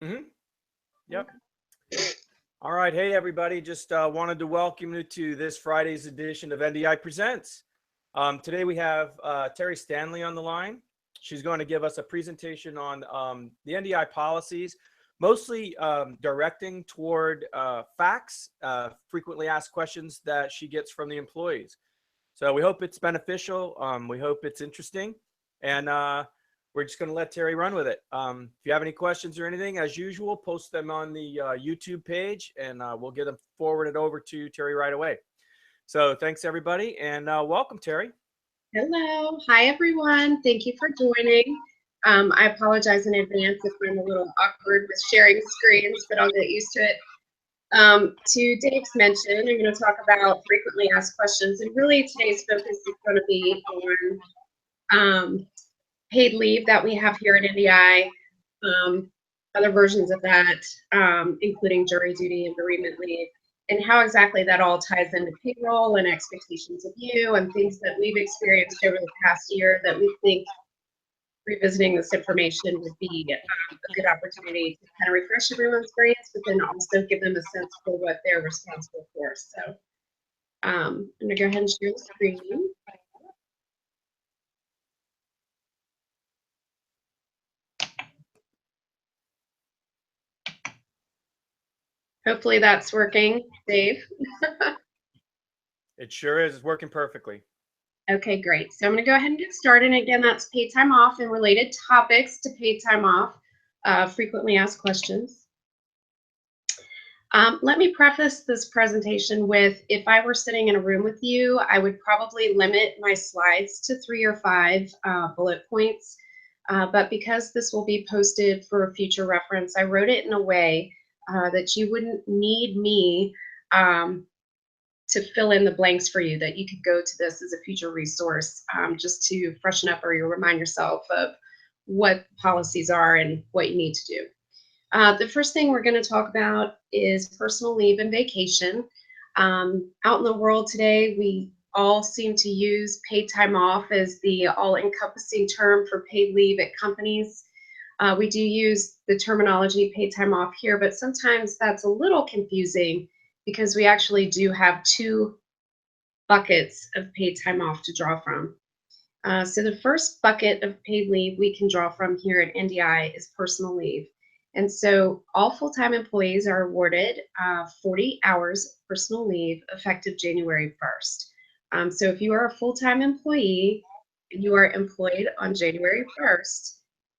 Mm-hmm. Yep. All right. Hey, everybody. Just wanted to welcome you to this Friday's edition of NDi Presents. Today we have Terry Stanley on the line. She's going to give us a presentation on the NDi policies, mostly directing toward facts, frequently asked questions that she gets from the employees. So we hope it's beneficial. We hope it's interesting. And we're just going to let Terry run with it. If you have any questions or anything, as usual, post them on the YouTube page, and we'll get them forwarded over to Terry right away. So thanks, everybody, and welcome, Terry. Hello. Hi, everyone. Thank you for joining. I apologize in advance if I'm a little awkward with sharing screens, but I'll get used to it. To Dave's mention, I'm going to talk about frequently asked questions, and really today's focus is going to be on paid leave that we have here at NDi, other versions of that, including jury duty and bereavement leave, and how exactly that all ties into payroll and expectations of you and things that we've experienced over the past year that we think revisiting this information would be a good opportunity to kind of refresh everyone's brains, but then also give them a sense for what they're responsible for. So I'm going to go ahead and share the screen. Hopefully that's working, Dave. It sure is. It's working perfectly. Okay, great. So I'm going to go ahead and get started. And again, that's paid time off and related topics to paid time off, frequently asked questions. Let me preface this presentation with, if I were sitting in a room with you, I would probably limit my slides to 3 or 5 bullet points. But because this will be posted for future reference, I wrote it in a way that you wouldn't need me to fill in the blanks for you, that you could go to this as a future resource just to freshen up or you remind yourself of what policies are and what you need to do. The first thing we're going to talk about is personal leave and vacation. Out in the world today, we all seem to use paid time off as the all-encompassing term for paid leave at companies. We do use the terminology paid time off here, but sometimes that's a little confusing because we actually do have 2 buckets of paid time off to draw from. So the first bucket of paid leave we can draw from here at NDi is personal leave. And so all full-time employees are awarded 40 hours of personal leave effective January 1st. So if you are a full-time employee and you are employed on January 1st,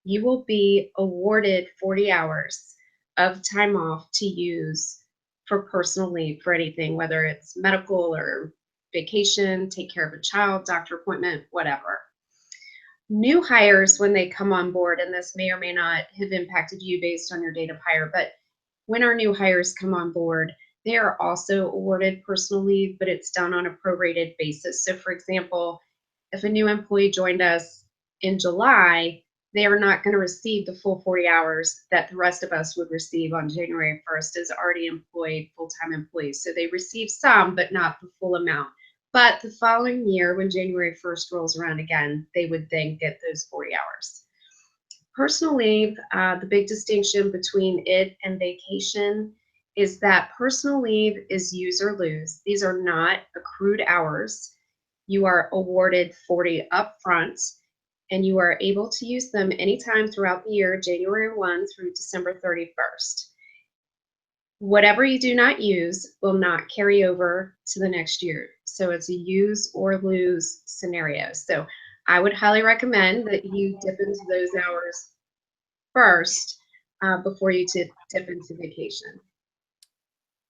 you will be awarded 40 hours of time off to use for personal leave for anything, whether it's medical or vacation, take care of a child, doctor appointment, whatever. New hires, when they come on board, and this may or may not have impacted you based on your date of hire, but when our new hires come on board, they are also awarded personal leave, but it's done on a prorated basis. So for example, if a new employee joined us in July, they are not going to receive the full 40 hours that the rest of us would receive on January 1st as already employed full-time employees. So they receive some, but not the full amount. But the following year, when January 1st rolls around again, they would then get those 40 hours. Personal leave, the big distinction between it and vacation is that personal leave is use or lose. These are not accrued hours. You are awarded 40 upfront, and you are able to use them anytime throughout the year, January 1 through December 31st. Whatever you do not use will not carry over to the next year. So it's a use or lose scenario. So I would highly recommend that you dip into those hours first before you dip into vacation.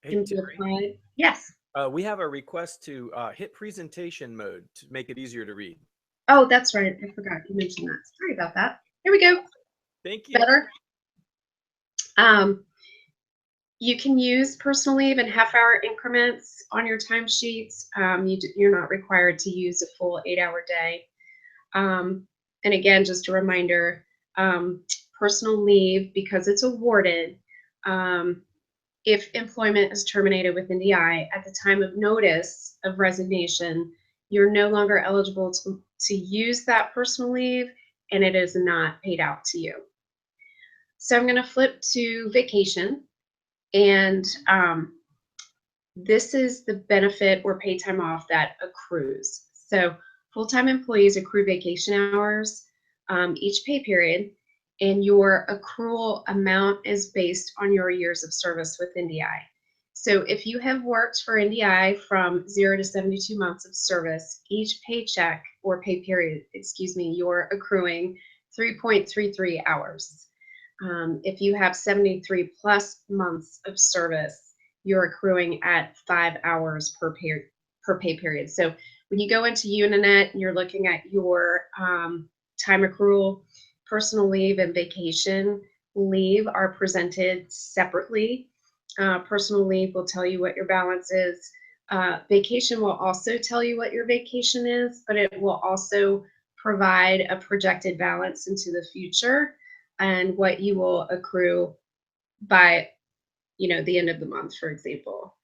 Hey, Terry. Yes. We have a request to hit presentation mode to make it easier to read. Oh, that's right. I forgot you mentioned that. Sorry about that. Here we go. Thank you. Better. You can use personal leave in half-hour increments on your timesheets. You're not required to use a full 8-hour day. And again, just a reminder, personal leave, because it's awarded, if employment is terminated with NDi at the time of notice of resignation, you're no longer eligible to use that personal leave, and it is not paid out to you. So I'm going to flip to vacation, and this is the benefit or paid time off that accrues. So full-time employees accrue vacation hours each pay period, and your accrual amount is based on your years of service with NDi. So if you have worked for NDi from 0 to 72 months of service, each paycheck or pay period, excuse me, you're accruing 3.33 hours. If you have 73 plus months of service, you're accruing at 5 hours per pay period. So when you go into Uninet and you're looking at your time accrual, personal leave and vacation leave are presented separately. Personal leave will tell you what your balance is. Vacation will also tell you what your vacation is, but it will also provide a projected balance into the future and what you will accrue by, the end of the month, for example.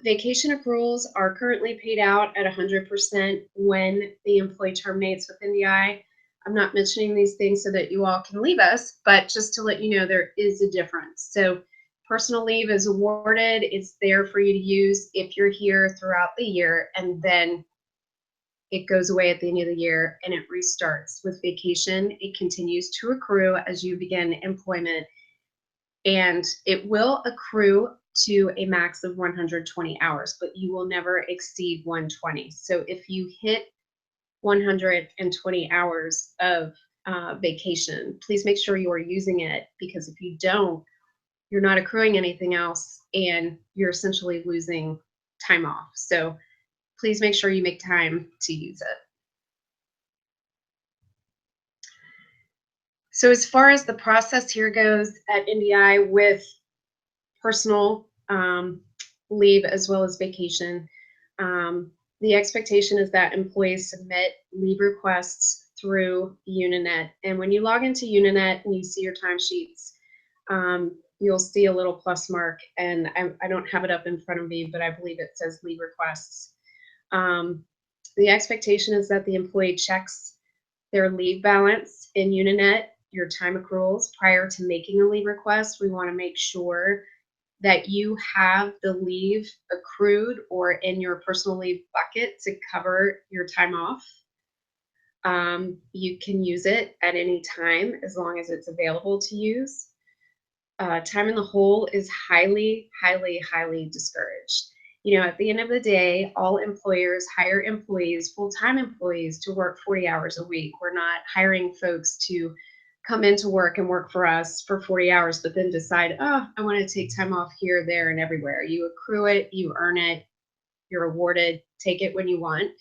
Vacation accruals are currently paid out at 100% when the employee terminates with NDi. I'm not mentioning these things so that you all can leave us, but just to let you know there is a difference. So personal leave is awarded. It's there for you to use if you're here throughout the year, and then it goes away at the end of the year and it restarts. With vacation, it continues to accrue as you begin employment, and it will accrue to a max of 120 hours, but you will never exceed 120. So if you hit 120 hours of vacation, please make sure you are using it, because if you don't, you're not accruing anything else and you're essentially losing time off. So please make sure you make time to use it. So as far as the process here goes at NDi with personal leave as well as vacation, the expectation is that employees submit leave requests through Uninet. And when you log into Uninet and you see your timesheets, you'll see a little plus mark, and I don't have it up in front of me, but I believe it says leave requests. The expectation is that the employee checks their leave balance in Uninet, your time accruals, prior to making a leave request. We want to make sure that you have the leave accrued or in your personal leave bucket to cover your time off. You can use it at any time as long as it's available to use. Time in the hole is highly, highly, highly discouraged. At the end of the day, all employers hire employees, full-time employees, to work 40 hours a week. We're not hiring folks to come into work and work for us for 40 hours, but then decide, oh, I want to take time off here, there, and everywhere. You accrue it, you earn it, you're awarded, take it when you want.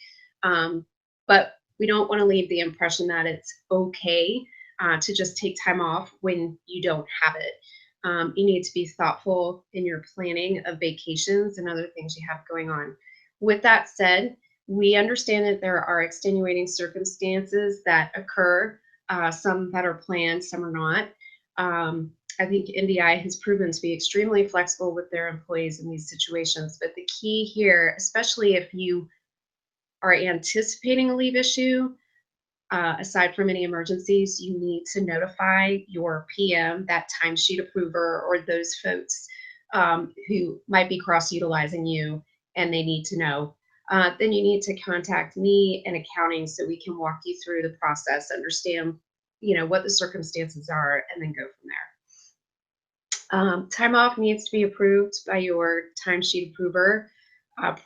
But we don't want to leave the impression that it's okay to just take time off when you don't have it. You need to be thoughtful in your planning of vacations and other things you have going on. With that said, we understand that there are extenuating circumstances that occur, some that are planned, some are not. I think NDi has proven to be extremely flexible with their employees in these situations. But the key here, especially if you are anticipating a leave issue, aside from any emergencies, you need to notify your PM, that timesheet approver, or those folks who might be cross-utilizing you, and they need to know. Then you need to contact me and accounting so we can walk you through the process, understand, what the circumstances are, and then go from there. Time off needs to be approved by your timesheet approver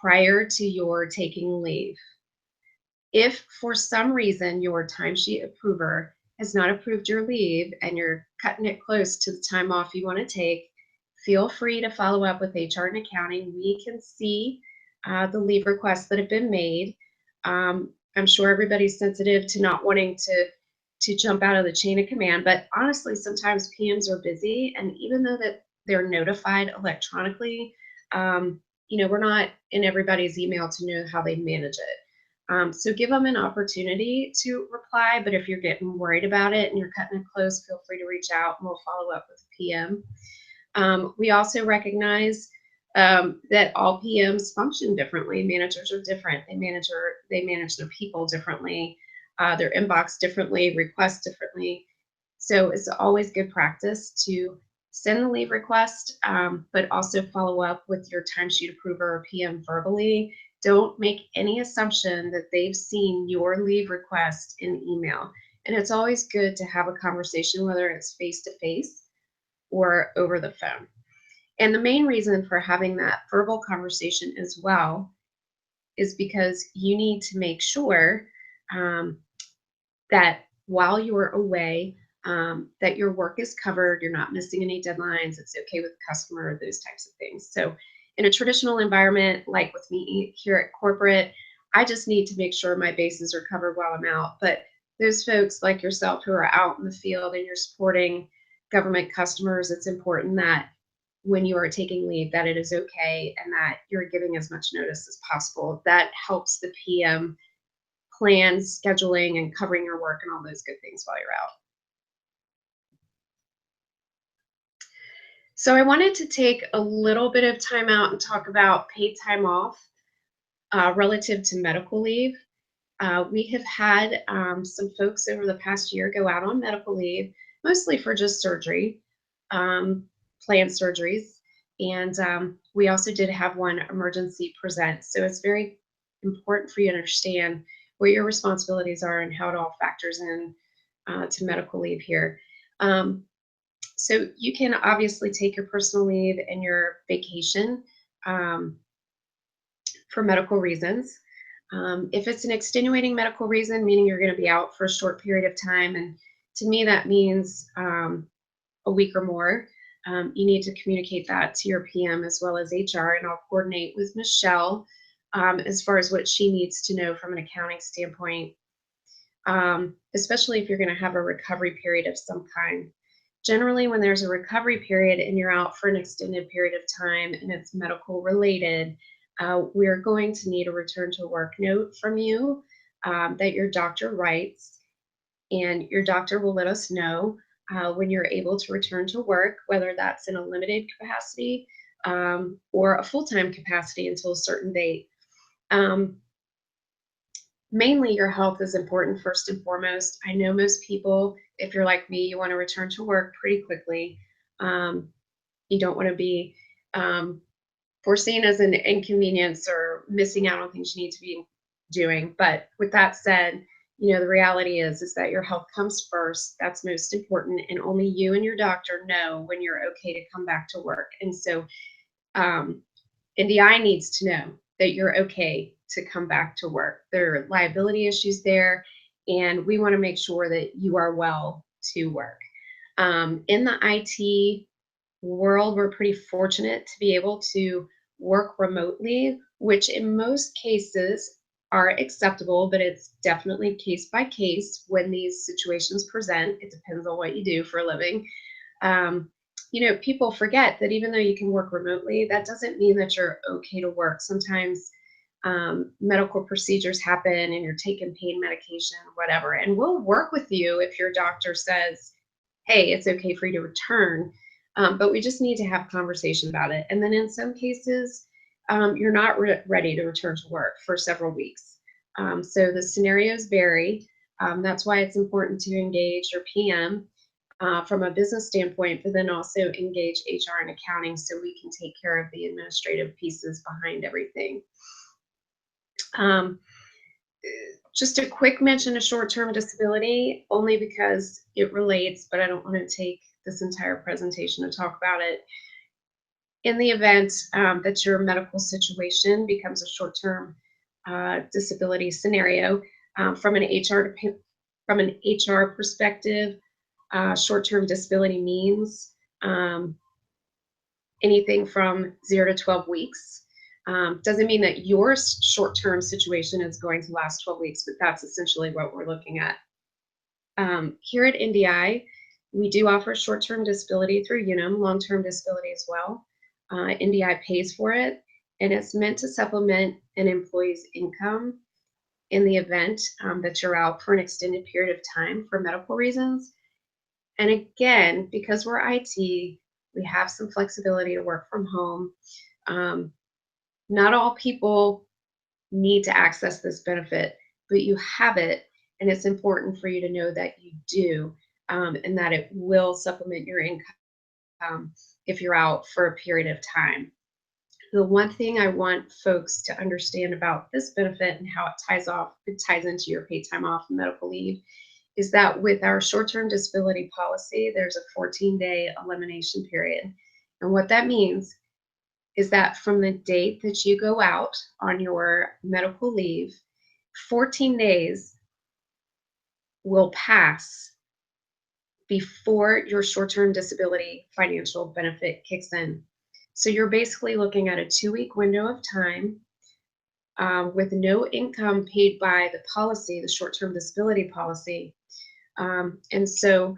prior to your taking leave. If for some reason your timesheet approver has not approved your leave and you're cutting it close to the time off you want to take, feel free to follow up with HR and accounting. We can see the leave requests that have been made. I'm sure everybody's sensitive to not wanting to jump out of the chain of command, but honestly, sometimes PMs are busy, and even though that they're notified electronically, we're not in everybody's email to know how they manage it. So give them an opportunity to reply, but if you're getting worried about it and you're cutting it close, feel free to reach out and we'll follow up with the PM. We also recognize that all PMs function differently. Managers are different. They manage their people differently, their inbox differently, requests differently. So it's always good practice to send the leave request, but also follow up with your timesheet approver or PM verbally. Don't make any assumption that they've seen your leave request in email. And it's always good to have a conversation, whether it's face-to-face or over the phone. And the main reason for having that verbal conversation as well is because you need to make sure that while you're away, that your work is covered, you're not missing any deadlines, it's okay with the customer, those types of things. So in a traditional environment, like with me here at corporate, I just need to make sure my bases are covered while I'm out. But those folks like yourself who are out in the field and you're supporting government customers, it's important that when you are taking leave, that it is okay and that you're giving as much notice as possible. That helps the PM plan scheduling and covering your work and all those good things while you're out. So I wanted to take a little bit of time out and talk about paid time off relative to medical leave. We have had some folks over the past year go out on medical leave, mostly for just surgery, planned surgeries. And we also did have one emergency present. So it's very important for you to understand what your responsibilities are and how it all factors in to medical leave here. So you can obviously take your personal leave and your vacation for medical reasons. If it's an extenuating medical reason, meaning you're going to be out for a short period of time, and to me that means a week or more, you need to communicate that to your PM as well as HR, and I'll coordinate with Michelle as far as what she needs to know from an accounting standpoint, especially if you're going to have a recovery period of some kind. Generally, when there's a recovery period and you're out for an extended period of time and it's medical related, we're going to need a return to work note from you that your doctor writes, and your doctor will let us know when you're able to return to work, whether that's in a limited capacity or a full-time capacity until a certain date. Mainly your health is important first and foremost. I know most people, if you're like me, you want to return to work pretty quickly. You don't want to be foreseen as an inconvenience or missing out on things you need to be doing. But with that said, you know, the reality is that your health comes first. That's most important. And only you and your doctor know when you're okay to come back to work. And so NDi needs to know that you're okay to come back to work. There are liability issues there, and we want to make sure that you are well to work. In the IT world, we're pretty fortunate to be able to work remotely, which in most cases are acceptable, but it's definitely case by case when these situations present. It depends on what you do for a living. You know, people forget that even though you can work remotely, that doesn't mean that you're okay to work. Sometimes medical procedures happen and you're taking pain medication, whatever, and we'll work with you if your doctor says, hey, it's okay for you to return, but we just need to have a conversation about it. And then in some cases, you're not ready to return to work for several weeks. So the scenarios vary. That's why it's important to engage your PM from a business standpoint, but then also engage HR and accounting so we can take care of the administrative pieces behind everything. Just a quick mention of short-term disability, only because it relates, but I don't want to take this entire presentation to talk about it. In the event that your medical situation becomes a short-term disability scenario, from an HR perspective, short-term disability means anything from 0 to 12 weeks. Doesn't mean that your short-term situation is going to last 12 weeks, but that's essentially what we're looking at. Here at NDi, we do offer short-term disability through Unum, long-term disability as well. NDi pays for it, and it's meant to supplement an employee's income in the event that you're out for an extended period of time for medical reasons. And again, because we're IT, we have some flexibility to work from home. Not all people need to access this benefit, but you have it, and it's important for you to know that you do. and that it will supplement your income if you're out for a period of time. The one thing I want folks to understand about this benefit and how it ties into your paid time off and medical leave, is that with our short-term disability policy, there's a 14-day elimination period. And what that means is that from the date that you go out on your medical leave, 14 days will pass before your short-term disability financial benefit kicks in. So you're basically looking at a 2-week window of time with no income paid by the policy, the short-term disability policy. And so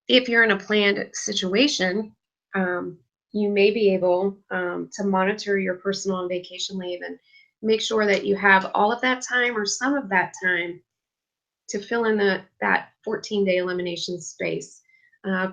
if you're in a planned situation, you may be able to monitor your personal and vacation leave and make sure that you have all of that time or some of that time to fill in that 14-day elimination space.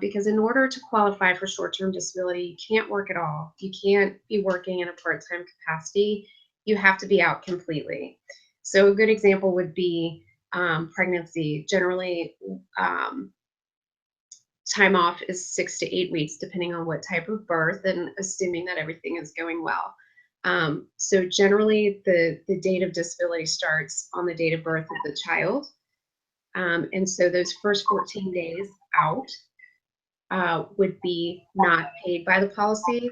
Because in order to qualify for short-term disability, you can't work at all. You can't be working in a part-time capacity. You have to be out completely. So a good example would be pregnancy. Generally, time off is 6 to 8 weeks, depending on what type of birth and assuming that everything is going well. So generally, the date of disability starts on the date of birth of the child. And so those first 14 days out would be not paid by the policy,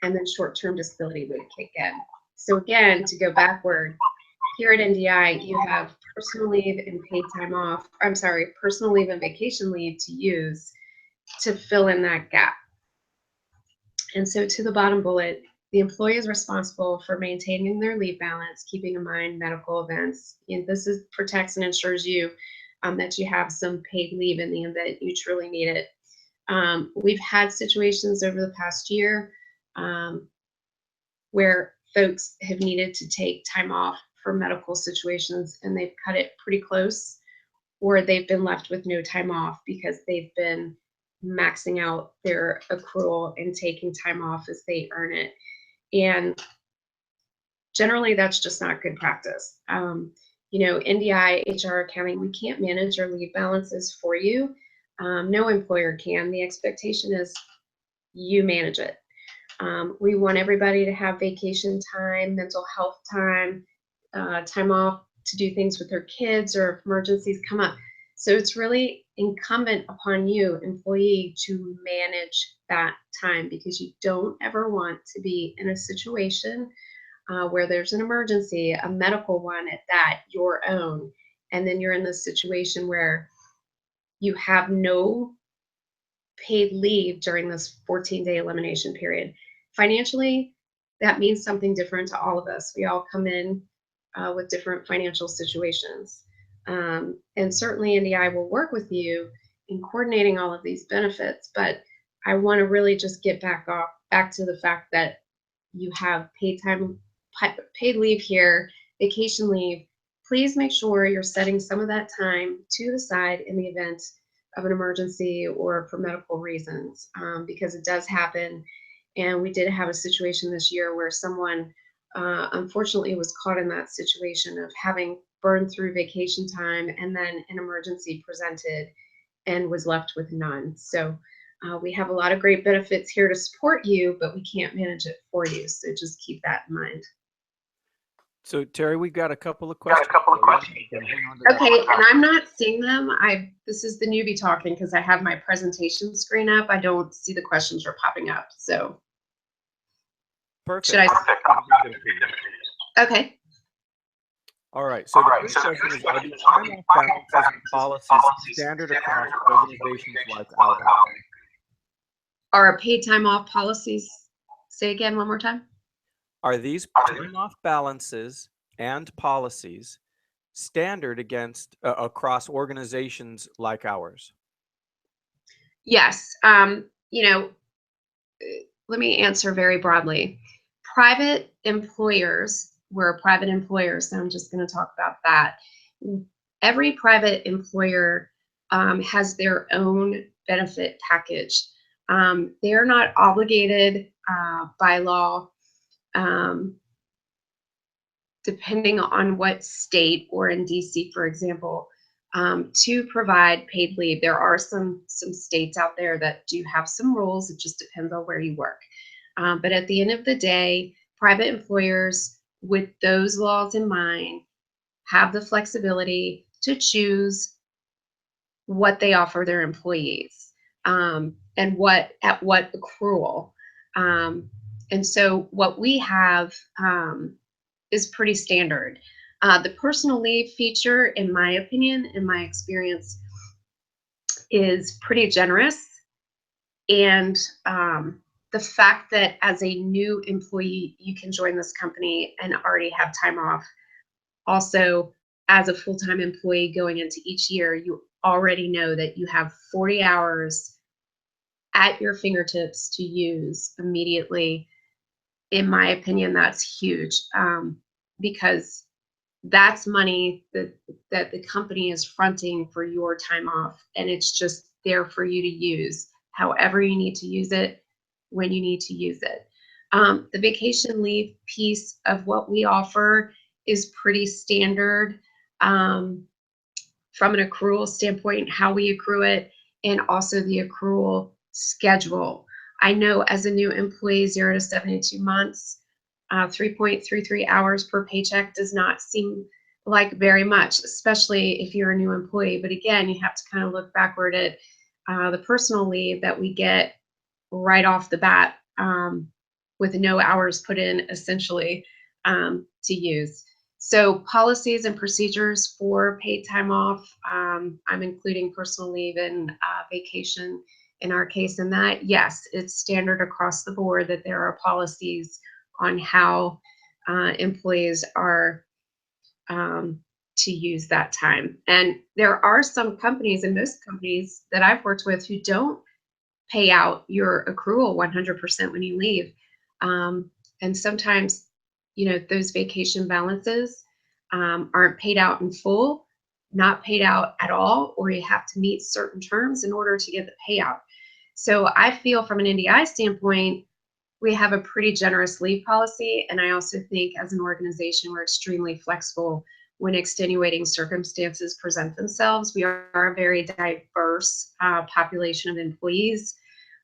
and then short-term disability would kick in. So again, to go backward, here at NDi, you have personal leave and paid time off, personal leave and vacation leave to use to fill in that gap. And so to the bottom bullet, the employee is responsible for maintaining their leave balance, keeping in mind medical events. And this protects and ensures you that you have some paid leave in the event you truly need it. We've had situations over the past year where folks have needed to take time off for medical situations, and they've cut it pretty close, or they've been left with no time off because they've been maxing out their accrual and taking time off as they earn it. And generally, that's just not good practice. NDi, HR, accounting, we can't manage your leave balances for you. No employer can. The expectation is you manage it. We want everybody to have vacation time, mental health time, time off to do things with their kids or if emergencies come up. So it's really incumbent upon you, employee, to manage that time, because you don't ever want to be in a situation where there's an emergency, a medical one at that, your own, and then you're in this situation where you have no paid leave during this 14-day elimination period. Financially, that means something different to all of us. We all come in with different financial situations. And certainly NDi will work with you in coordinating all of these benefits, but I want to really just get back to the fact that you have paid leave here, vacation leave. Please make sure you're setting some of that time to the side in the event of an emergency or for medical reasons, because it does happen. And we did have a situation this year where someone unfortunately was caught in that situation of having burned through vacation time and then an emergency presented and was left with none. So we have a lot of great benefits here to support you, but we can't manage it for you. So just keep that in mind. So Terry, we've got a couple of questions. Okay, and I'm not seeing them. This is the newbie talking because I have my presentation screen up. I don't see the questions are popping up. So perfect. Should I? Okay. All right. So the first question is, are these time off balances and policies standard across organizations like ours? Are paid time off policies? Say again one more time. Are these time off balances and policies standard across organizations like ours? Yes. Let me answer very broadly. Private employers, we're a private employer, so I'm just going to talk about that. Every private employer has their own benefit package. They're not obligated by law, depending on what state, or in DC, for example, to provide paid leave. There are some states out there that do have some rules. It just depends on where you work. But at the end of the day, private employers with those laws in mind have the flexibility to choose what they offer their employees, and at what accrual. And so what we have is pretty standard. The personal leave feature, in my opinion, in my experience, is pretty generous. And the fact that as a new employee, you can join this company and already have time off. Also, as a full-time employee going into each year, you already know that you have 40 hours at your fingertips to use immediately. In my opinion, that's huge, because that's money that the company is fronting for your time off, and it's just there for you to use however you need to use it, when you need to use it. The vacation leave piece of what we offer is pretty standard, from an accrual standpoint, how we accrue it, and also the accrual schedule. I know as a new employee, 0 to 72 months, 3.33 hours per paycheck does not seem like very much, especially if you're a new employee. But again, you have to kind of look backward at the personal leave that we get right off the bat, with no hours put in, essentially, to use. So policies and procedures for paid time off, I'm including personal leave and vacation in our case. In that, yes, it's standard across the board that there are policies on how employees are to use that time. And there are some companies, and most companies that I've worked with, who don't pay out your accrual 100% when you leave. And sometimes, those vacation balances aren't paid out in full, not paid out at all, or you have to meet certain terms in order to get the payout. So I feel from an NDi standpoint, we have a pretty generous leave policy. And I also think as an organization, we're extremely flexible when extenuating circumstances present themselves. We are a very diverse population of employees,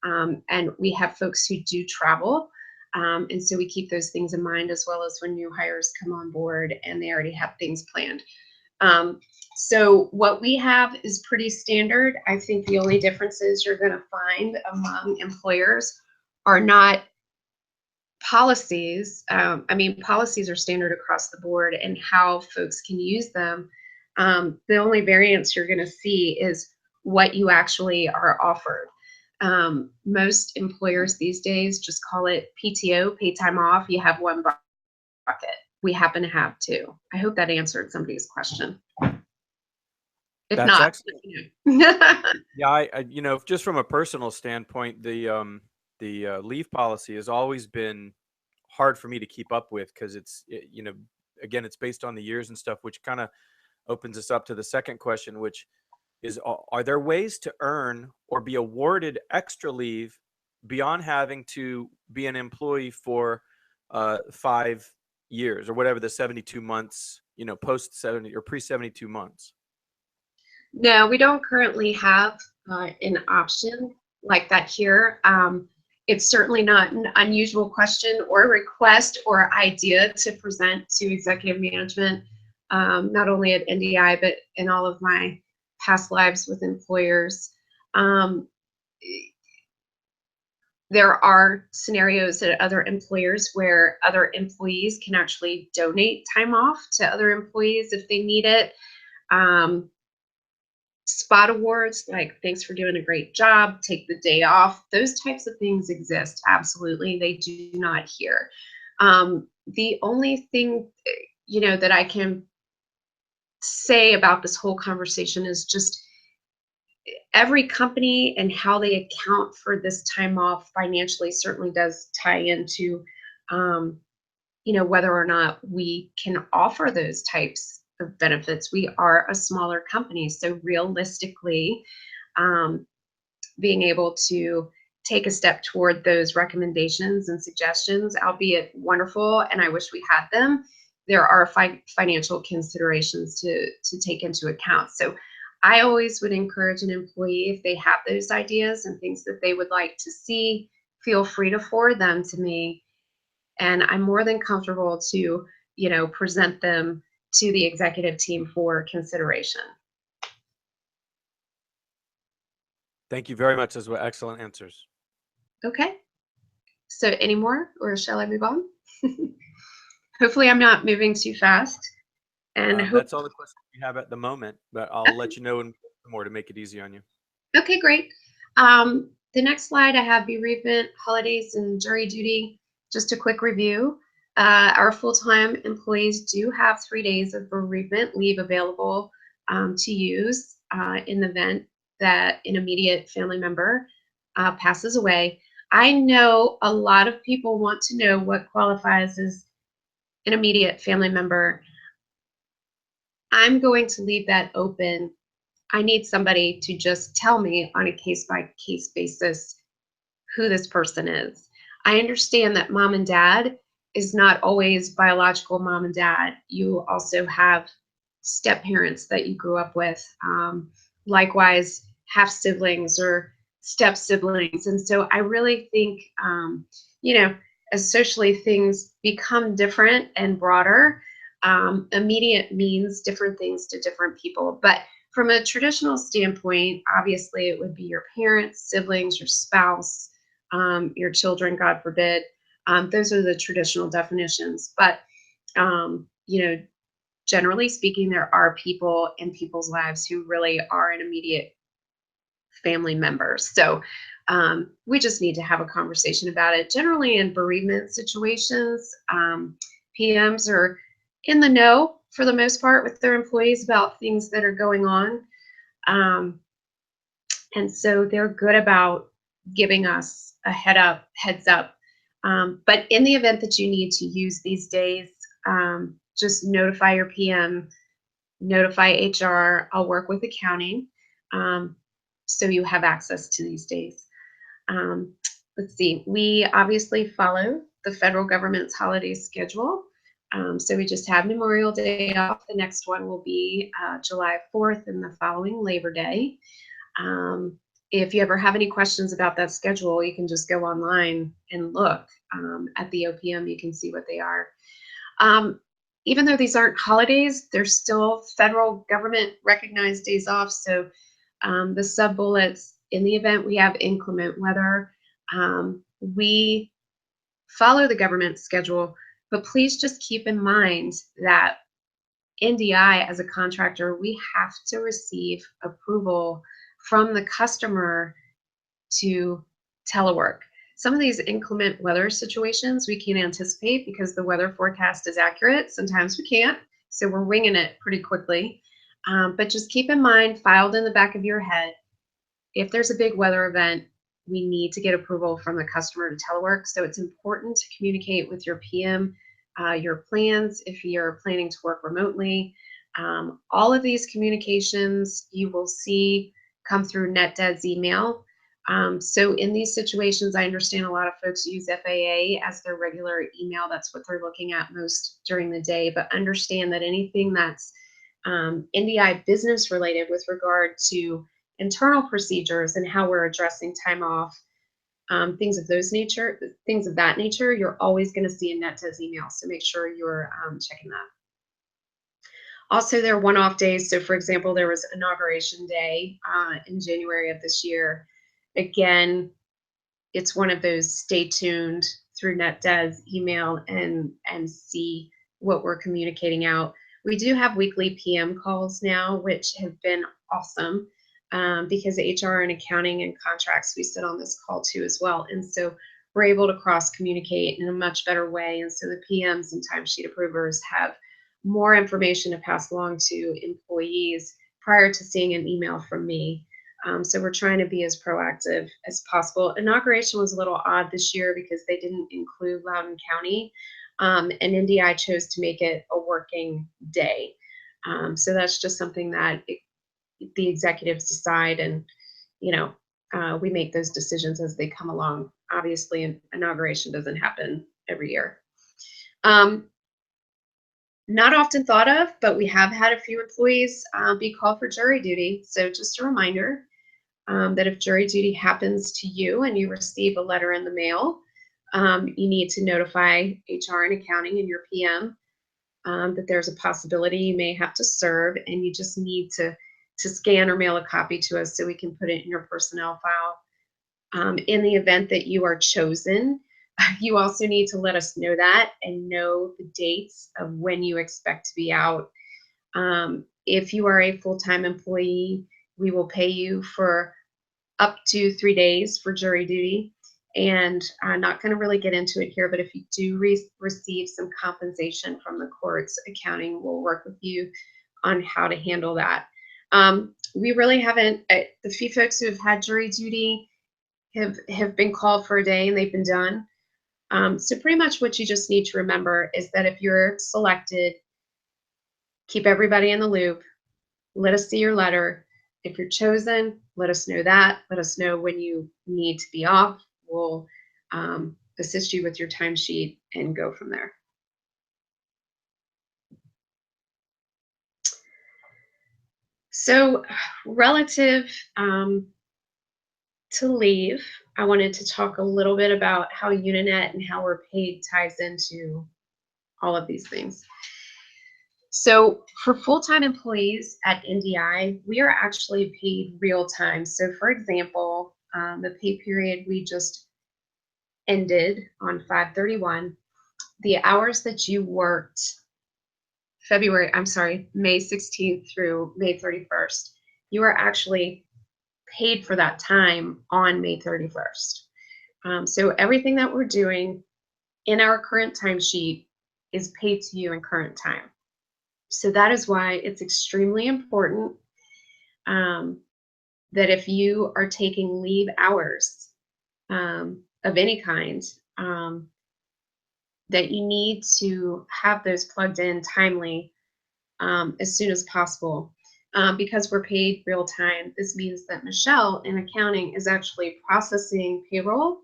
and we have folks who do travel. And so we keep those things in mind, as well as when new hires come on board and they already have things planned. So what we have is pretty standard. I think the only differences you're going to find among employers are not policies. Policies are standard across the board and how folks can use them. The only variance you're going to see is what you actually are offered. Most employers these days just call it PTO, paid time off. You have one bucket. We happen to have two. I hope that answered somebody's question. If That's not, excellent. Yeah, I just from a personal standpoint, the leave policy has always been hard for me to keep up with, because again, it's based on the years and stuff, which kind of opens us up to the second question, which is, are there ways to earn or be awarded extra leave beyond having to be an employee for 5 years or whatever the 72 months, post 70 or pre 72 months? No, we don't currently have an option like that here. It's certainly not an unusual question or request or idea to present to executive management, not only at NDi, but in all of my past lives with employers. There are scenarios at other employers where other employees can actually donate time off to other employees if they need it. Spot awards, like thanks for doing a great job, take the day off, those types of things exist. Absolutely. They do not here. The only thing, that I can say about this whole conversation is just every company and how they account for this time off financially certainly does tie into, whether or not we can offer those types of benefits. We are a smaller company, so realistically, being able to take a step toward those recommendations and suggestions, albeit wonderful, and I wish we had them, there are financial considerations to take into account. So I always would encourage an employee, if they have those ideas and things that they would like to see, feel free to forward them to me. And I'm more than comfortable to, present them to the executive team for consideration. Thank you very much. Those were excellent answers. Okay. So any more, or shall I move on? Hopefully I'm not moving too fast. And That's all the questions we have at the moment, but I'll let you know in more to make it easy on you. Okay, great. The next slide, I have bereavement, holidays, and jury duty. Just a quick review. Our full-time employees do have 3 days of bereavement leave available to use in the event that an immediate family member passes away. I know a lot of people want to know what qualifies as an immediate family member. I'm going to leave that open. I need somebody to just tell me on a case-by-case basis who this person is. I understand that mom and dad is not always biological mom and dad. You also have step parents that you grew up with. Likewise, half siblings or step siblings. And so I really think, as socially things become different and broader, immediate means different things to different people. But from a traditional standpoint, obviously it would be your parents, siblings, your spouse, your children, God forbid. Those are the traditional definitions. But, generally speaking, there are people in people's lives who really are an immediate family member. So we just need to have a conversation about it. Generally in bereavement situations, PMs are in the know for the most part with their employees about things that are going on. And so they're good about giving us a heads up. But in the event that you need to use these days, just notify your PM, notify HR. I'll work with accounting, so you have access to these days. Let's see, we obviously follow the federal government's holiday schedule. So we just have Memorial Day off. The next one will be July 4th and the following Labor Day. If you ever have any questions about that schedule, you can just go online and look at the OPM. You can see what they are. Even though these aren't holidays, they're still federal government recognized days off. So the sub-bullets, in the event we have inclement weather, we follow the government schedule, but please just keep in mind that NDi as a contractor, we have to receive approval from the customer to telework. Some of these inclement weather situations we can't anticipate because the weather forecast is accurate. Sometimes we can't, so we're winging it pretty quickly. But just keep in mind, filed in the back of your head, if there's a big weather event, we need to get approval from the customer to telework. So it's important to communicate with your PM, your plans if you're planning to work remotely. All of these communications you will see come through NetDed's email. So in these situations, I understand a lot of folks use FAA as their regular email. That's what they're looking at most during the day. But understand that anything that's NDi business related with regard to internal procedures and how we're addressing time off, things of that nature, you're always going to see in NetDed's email. So make sure you're checking that. Also, there are one-off days. So for example, there was Inauguration Day in January of this year. Again, it's one of those stay tuned through NetDed's email and see what we're communicating out. We do have weekly PM calls now, which have been awesome because HR and accounting and contracts, we sit on this call too as well. And so we're able to cross communicate in a much better way. And so the PMs and timesheet approvers have more information to pass along to employees prior to seeing an email from me. So we're trying to be as proactive as possible. Inauguration was a little odd this year because they didn't include Loudoun County, and NDi chose to make it a working day. So that's just something that the executives decide, and we make those decisions as they come along. Obviously, an inauguration doesn't happen every year. Not often thought of, but we have had a few employees be called for jury duty. So just a reminder that if jury duty happens to you and you receive a letter in the mail, you need to notify HR and accounting and your PM that there's a possibility you may have to serve, and you just need to scan or mail a copy to us so we can put it in your personnel file. In the event that you are chosen, you also need to let us know that and know the dates of when you expect to be out. If you are a full-time employee, we will pay you for up to 3 days for jury duty. And I'm not going to really get into it here, but if you do receive some compensation from the courts, accounting will work with you on how to handle that. We really haven't, the few folks who have had jury duty have been called for a day and they've been done. So pretty much what you just need to remember is that if you're selected, keep everybody in the loop. Let us see your letter. If you're chosen, let us know that. Let us know when you need to be off. We'll assist you with your timesheet and go from there. So relative to leave, I wanted to talk a little bit about how Uninet and how we're paid ties into all of these things. So for full-time employees at NDi, we are actually paid real time. So for example, the pay period we just ended on 5/31, the hours that you worked May 16th through May 31st, you are actually paid for that time on May 31st. So everything that we're doing in our current timesheet is paid to you in current time. So that is why it's extremely important that if you are taking leave hours of any kind, that you need to have those plugged in timely as soon as possible. Because we're paid real time, this means that Michelle in accounting is actually processing payroll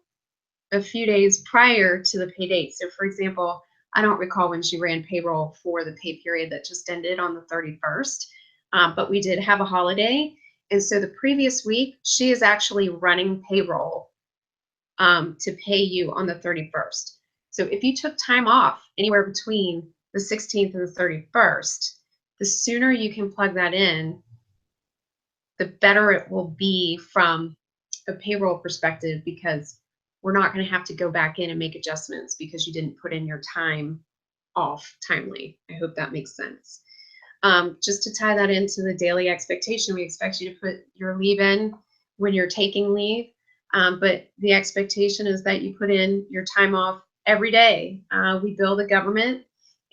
a few days prior to the pay date. So for example, I don't recall when she ran payroll for the pay period that just ended on the 31st, but we did have a holiday. And so the previous week, she is actually running payroll to pay you on the 31st. So if you took time off anywhere between the 16th and the 31st, the sooner you can plug that in, the better it will be from a payroll perspective, because we're not going to have to go back in and make adjustments because you didn't put in your time off timely. I hope that makes sense. Just to tie that into the daily expectation, we expect you to put your leave in when you're taking leave, but the expectation is that you put in your time off every day. We bill the government,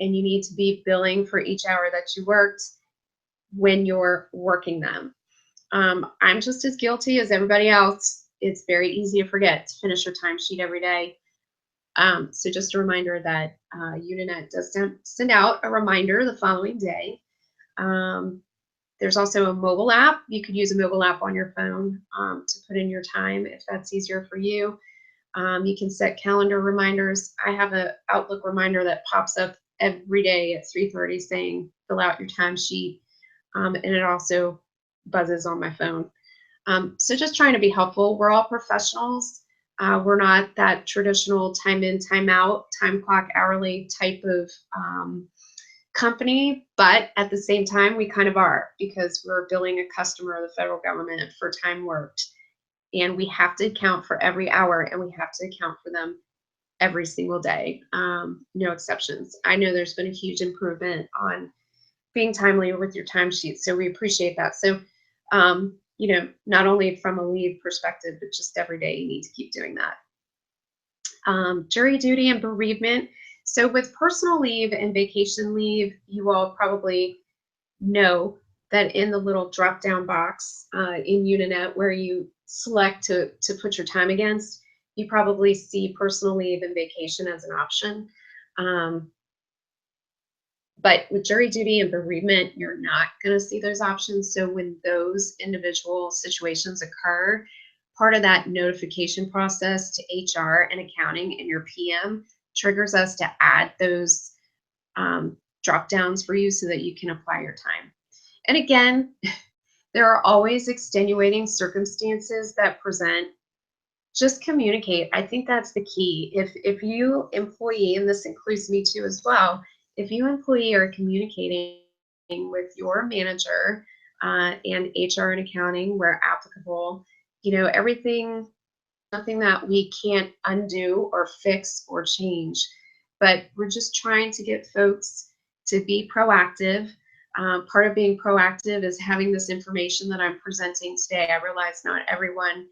and you need to be billing for each hour that you worked when you're working them. I'm just as guilty as everybody else. It's very easy to forget to finish your timesheet every day. So just a reminder that Uninet does send out a reminder the following day. There's also a mobile app. You could use a mobile app on your phone to put in your time if that's easier for you. You can set calendar reminders. I have an Outlook reminder that pops up every day at 3:30 saying fill out your timesheet, and it also buzzes on my phone. So just trying to be helpful. We're all professionals. We're not that traditional time in, time out, time clock hourly type of company, but at the same time, we kind of are, because we're billing a customer of the federal government for time worked, and we have to account for every hour, and we have to account for them every single day, no exceptions. I know there's been a huge improvement on being timely with your timesheets, so we appreciate that. So, you know, not only from a leave perspective, but just every day you need to keep doing that. Jury duty and bereavement. So with personal leave and vacation leave, you all probably know that in the little drop-down box in Uninet where you select to put your time against, you probably see personal leave and vacation as an option. But with jury duty and bereavement, you're not going to see those options. So when those individual situations occur, part of that notification process to HR and accounting and your PM triggers us to add those drop downs for you so that you can apply your time. And again, there are always extenuating circumstances that present. Just communicate. I think that's the key. If you employee, and this includes me too as well, if you employee are communicating with your manager and HR and accounting where applicable, you know, everything, nothing that we can't undo or fix or change, but we're just trying to get folks to be proactive. Part of being proactive is having this information that I'm presenting today. I realize not everyone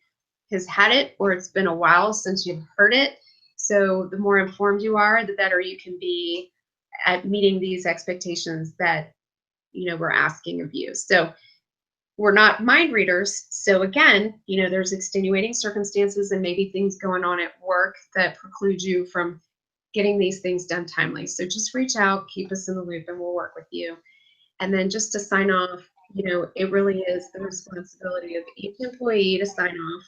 has had it, or it's been a while since you've heard it. So the more informed you are, the better you can be at meeting these expectations that, you know, we're asking of you. So we're not mind readers. So again, you know, there's extenuating circumstances and maybe things going on at work that preclude you from getting these things done timely. So just reach out, keep us in the loop, and we'll work with you. And then just to sign off, you know, it really is the responsibility of each employee to sign off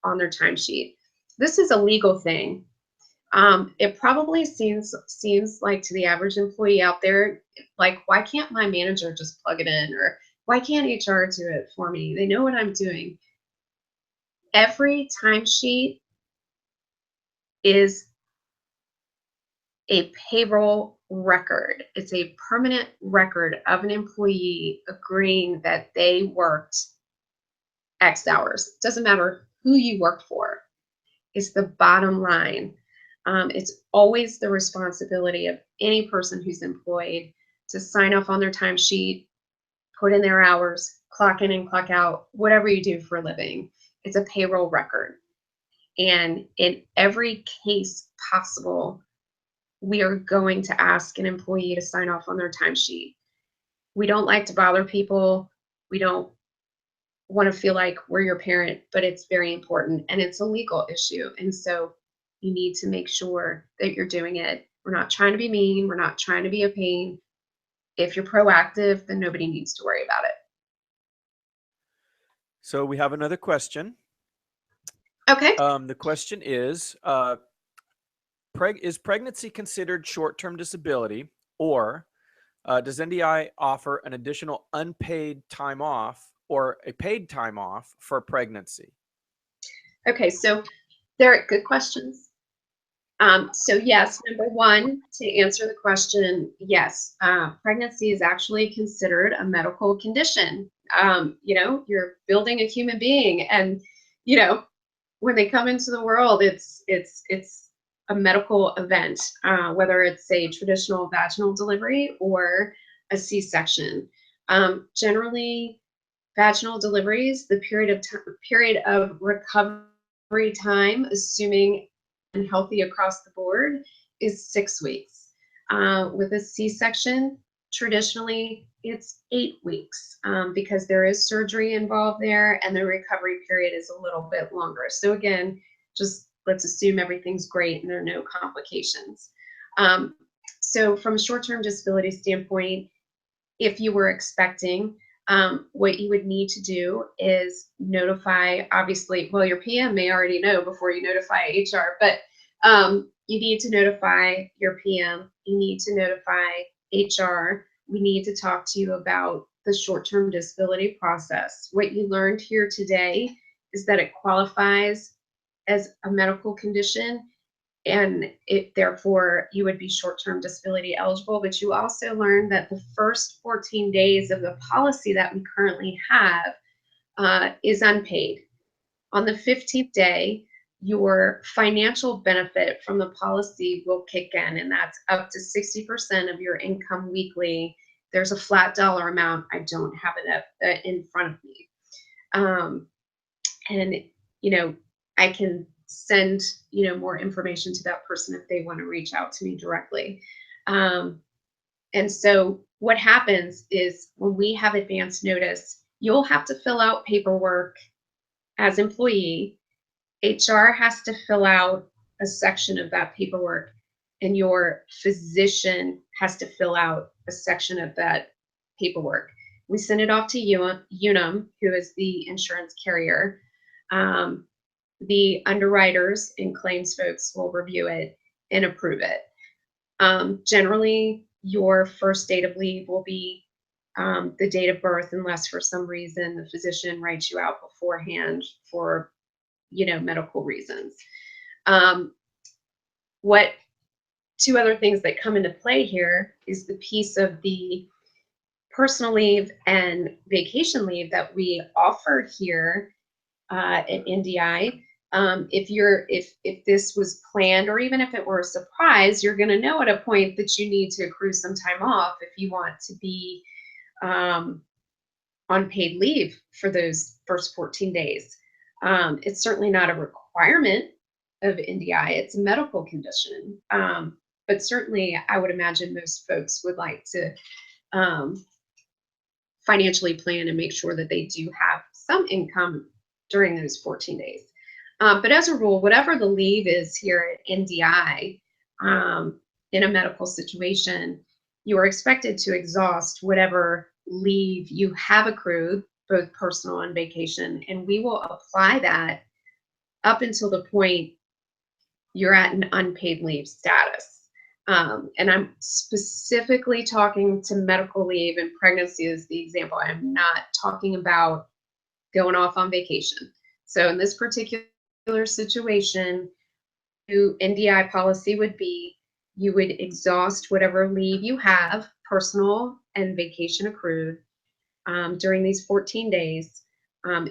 on their timesheet. This is a legal thing. It probably seems like to the average employee out there, like, why can't my manager just plug it in? Or why can't HR do it for me? They know what I'm doing. Every timesheet is a payroll record. It's a permanent record of an employee agreeing that they worked X hours. Doesn't matter who you work for. It's the bottom line. It's always the responsibility of any person who's employed to sign off on their timesheet, put in their hours, clock in and clock out, whatever you do for a living. It's a payroll record. And in every case possible, we are going to ask an employee to sign off on their timesheet. We don't like to bother people. We don't want to feel like we're your parent, but it's very important and it's a legal issue. And so you need to make sure that you're doing it. We're not trying to be mean. We're not trying to be a pain. If you're proactive, then nobody needs to worry about it. So we have another question. Okay. The question is pregnancy considered short-term disability, or does NDi offer an additional unpaid time off or a paid time off for pregnancy? Okay, so there are good questions. So yes, number one, to answer the question, yes, pregnancy is actually considered a medical condition. You know, you're building a human being, and you know, when they come into the world, it's a medical event, whether it's a traditional vaginal delivery or a C-section. Generally, vaginal deliveries, the period of recovery time, assuming and healthy across the board, is 6 weeks. With a C-section, traditionally it's 8 weeks because there is surgery involved there and the recovery period is a little bit longer. So again, just let's assume everything's great and there are no complications. So from a short-term disability standpoint, if you were expecting, what you would need to do is notify, obviously, well, your PM may already know before you notify HR, but you need to notify your PM, you need to notify HR, we need to talk to you about the short-term disability process. What you learned here today is that it qualifies as a medical condition, and therefore you would be short-term disability eligible. But you also learned that the first 14 days of the policy that we currently have is unpaid. On the 15th day, your financial benefit from the policy will kick in, and that's up to 60% of your income weekly. There's a flat dollar amount. I don't have it in front of me. And, you know, I can send, you know, more information to that person if they want to reach out to me directly. And so what happens is when we have advance notice, you'll have to fill out paperwork as employee. HR has to fill out a section of that paperwork, and your physician has to fill out a section of that paperwork. We send it off to Unum, who is the insurance carrier. The underwriters and claims folks will review it and approve it. Generally, your first date of leave will be the date of birth, unless for some reason the physician writes you out beforehand for, medical reasons. What two other things that come into play here is the piece of the personal leave and vacation leave that we offer here at NDi. If this was planned, or even if it were a surprise, you're going to know at a point that you need to accrue some time off if you want to be on paid leave for those first 14 days. It's certainly not a requirement of NDi. It's a medical condition. But certainly I would imagine most folks would like to financially plan and make sure that they do have some income during those 14 days. But as a rule, whatever the leave is here at NDi, in a medical situation, you are expected to exhaust whatever leave you have accrued, both personal and vacation, and we will apply that up until the point you're at an unpaid leave status. And I'm specifically talking to medical leave, and pregnancy is the example. I'm not talking about going off on vacation. So in this particular situation, NDi policy would be you would exhaust whatever leave you have, personal and vacation accrued, during these 14 days.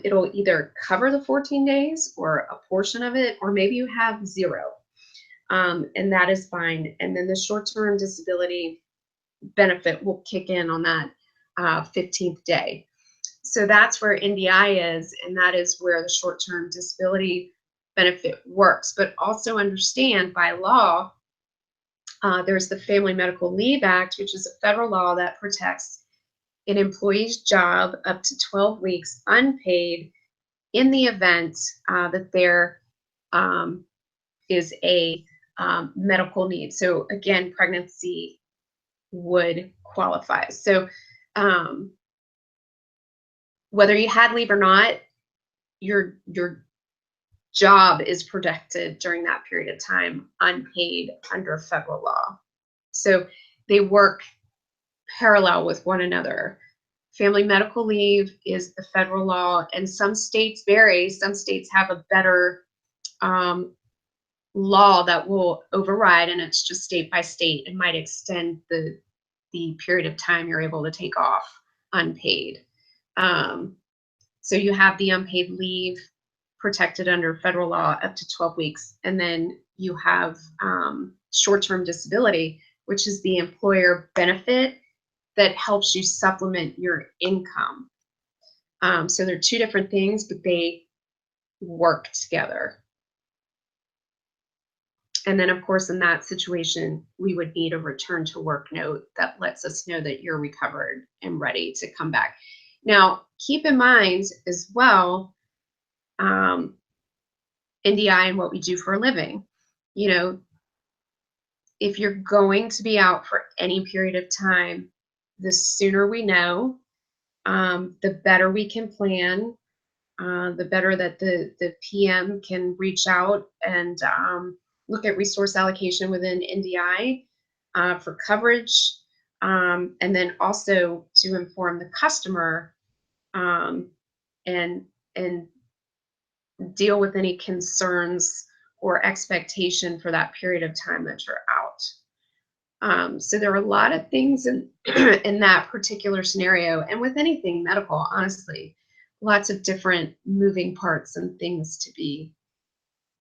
It'll either cover the 14 days or a portion of it, or maybe you have zero. And that is fine. And then the short-term disability benefit will kick in on that 15th day. So that's where NDi is, and that is where the short-term disability benefit works. But also understand, by law, there's the Family Medical Leave Act, which is a federal law that protects an employee's job up to 12 weeks unpaid in the event that there is a medical need. So again, pregnancy would qualify. So whether you had leave or not, your job is protected during that period of time, unpaid, under federal law. So they work parallel with one another. Family medical leave is the federal law, and some states vary. Some states have a better law that will override, and it's just state by state. It might extend the period of time you're able to take off unpaid. So you have the unpaid leave protected under federal law up to 12 weeks. And then you have short-term disability, which is the employer benefit that helps you supplement your income. So they're two different things, but they work together. And then, of course, in that situation, we would need a return to work note that lets us know that you're recovered and ready to come back. Now, keep in mind as well, NDi and what we do for a living. You know, if you're going to be out for any period of time, the sooner we know, the better we can plan, the better that the PM can reach out and look at resource allocation within NDi for coverage, and then also to inform the customer and deal with any concerns or expectation for that period of time that you're out. So there are a lot of things in in that particular scenario, and with anything medical, honestly, lots of different moving parts and things to be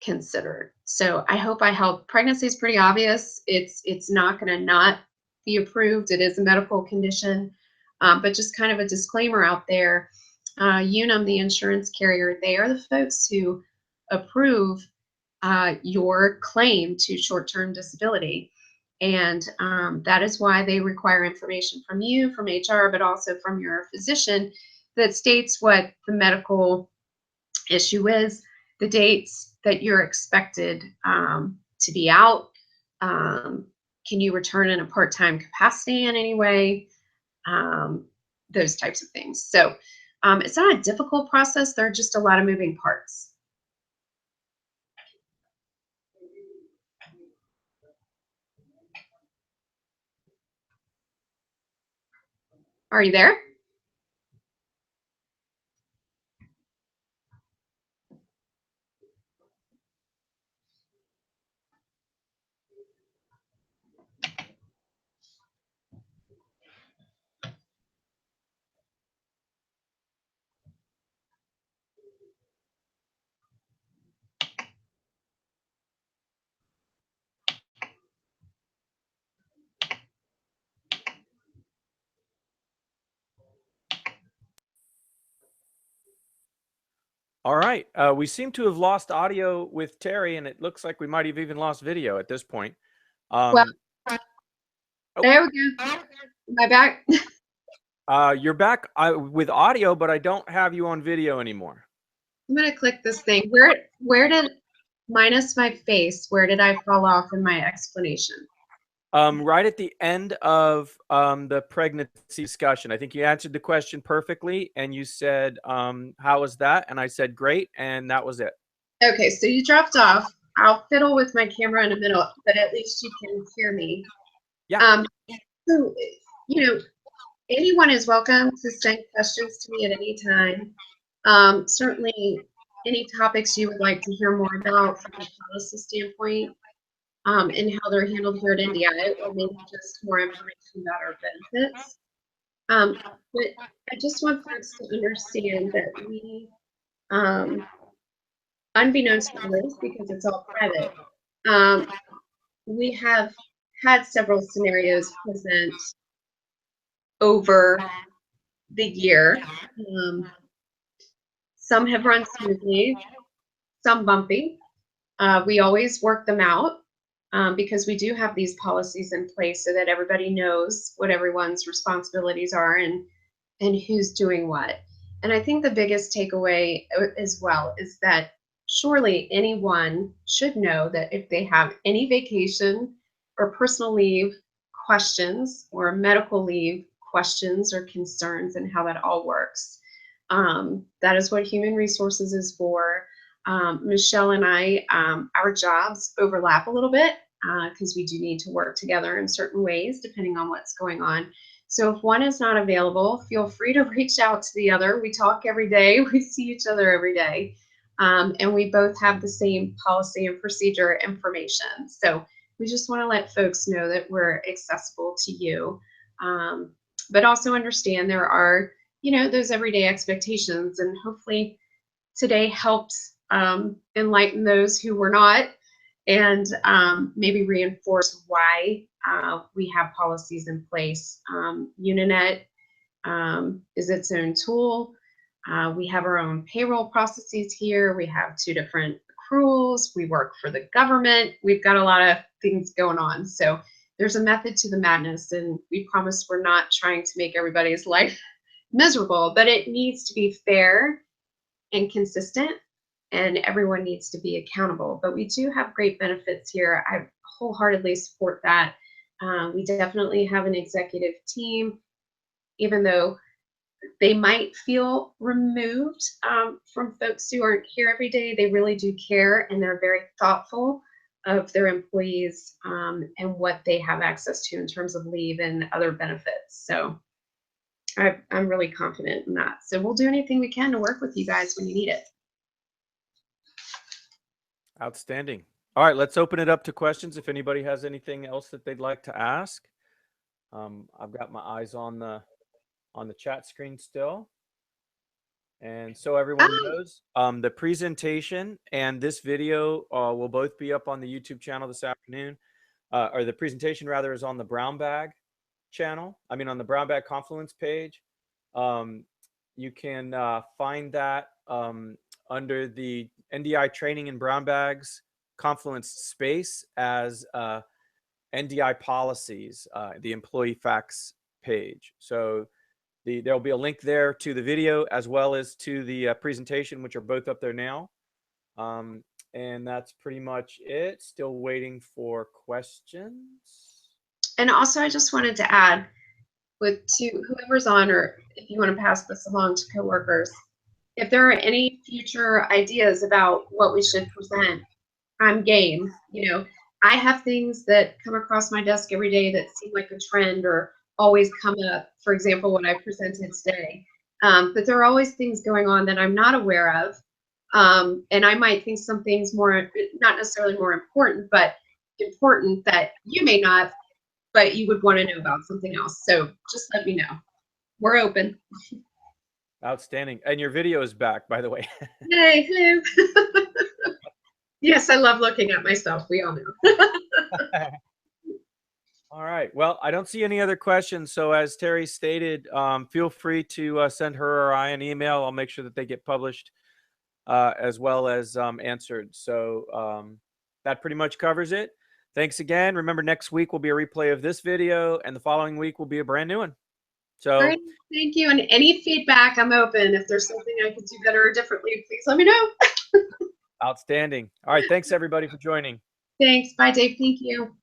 considered. So I hope I helped. Pregnancy is pretty obvious. It's not going to not be approved. It is a medical condition, but just kind of a disclaimer out there. Unum, the insurance carrier, they are the folks who approve your claim to short-term disability. And that is why they require information from you, from HR, but also from your physician that states what the medical issue is, the dates that you're expected to be out. Can you return in a part-time capacity in any way? Those types of things. So it's not a difficult process. There are just a lot of moving parts. Are you there? All right. We seem to have lost audio with Terry, and it looks like we might have even lost video at this point. Well, there we go. Am I back? You're back with audio, but I don't have you on video anymore. I'm gonna click this thing. Where did, minus my face, where did I fall off in my explanation? Right at the end of the pregnancy discussion. I think you answered the question perfectly, and you said, how was that? And I said, great, and that was it. Okay, so you dropped off. I'll fiddle with my camera in a minute, but at least you can hear me. Yeah. So, you know, anyone is welcome to send questions to me at any time. Certainly, any topics you would like to hear more about from a policy standpoint, and how they're handled here at NDi, or maybe just more information about our benefits. But I just want folks to understand that we, unbeknownst to others, because it's all private, we have had several scenarios present over the year. Some have run smoothly, some bumpy. We always work them out because we do have these policies in place so that everybody knows what everyone's responsibilities are and who's doing what. And I think the biggest takeaway as well is that surely anyone should know that if they have any vacation or personal leave questions or medical leave questions or concerns and how that all works, that is what human resources is for. Michelle and I, our jobs overlap a little bit because we do need to work together in certain ways depending on what's going on. So if one is not available, feel free to reach out to the other. We talk every day. We see each other every day. And we both have the same policy and procedure information. So we just want to let folks know that we're accessible to you. But also understand there are, those everyday expectations, and hopefully today helps enlighten those who were not, and maybe reinforce why we have policies in place. Uninet is its own tool. We have our own payroll processes here. We have 2 different accruals. We work for the government. We've got a lot of things going on. So there's a method to the madness, and we promise we're not trying to make everybody's life miserable, but it needs to be fair and consistent, and everyone needs to be accountable. But we do have great benefits here. I wholeheartedly support that. We definitely have an executive team, even though they might feel removed from folks who aren't here every day. They really do care, and they're very thoughtful of their employees and what they have access to in terms of leave and other benefits. So I'm really confident in that. So we'll do anything we can to work with you guys when you need it. Outstanding. All right, let's open it up to questions. If anybody has anything else that they'd like to ask, I've got my eyes on the chat screen still. And so everyone knows, the presentation and this video will both be up on the YouTube channel this afternoon, or the presentation rather is on the Brown Bag channel. I mean, on the Brown Bag Confluence page. You can find that under the NDi Training in Brown Bags Confluence space as NDi Policies, the employee facts page. So there'll be a link there to the video as well as to the presentation, which are both up there now. And that's pretty much it. Still waiting for questions. And also, I just wanted to add, to whoever's on, or if you want to pass this along to coworkers, if there are any future ideas about what we should present, I'm game. I have things that come across my desk every day that seem like a trend or always come up, for example, what I presented today. But there are always things going on that I'm not aware of. And I might think something's more, not necessarily more important, but important that you may not, but you would want to know about something else. So just let me know. We're open. Outstanding. And your video is back, by the way. Yay, hello. Yes, I love looking at myself. We all know. All right. Well, I don't see any other questions. So as Terry stated, feel free to send her or I an email. I'll make sure that they get published as well as answered. So that pretty much covers it. Thanks again. Remember, next week will be a replay of this video, and the following week will be a brand new one. So Great. Thank you. And any feedback, I'm open. If there's something I could do better or differently, please let me know. outstanding. All right. Thanks, everybody, for joining. Thanks. Bye, Dave. Thank you.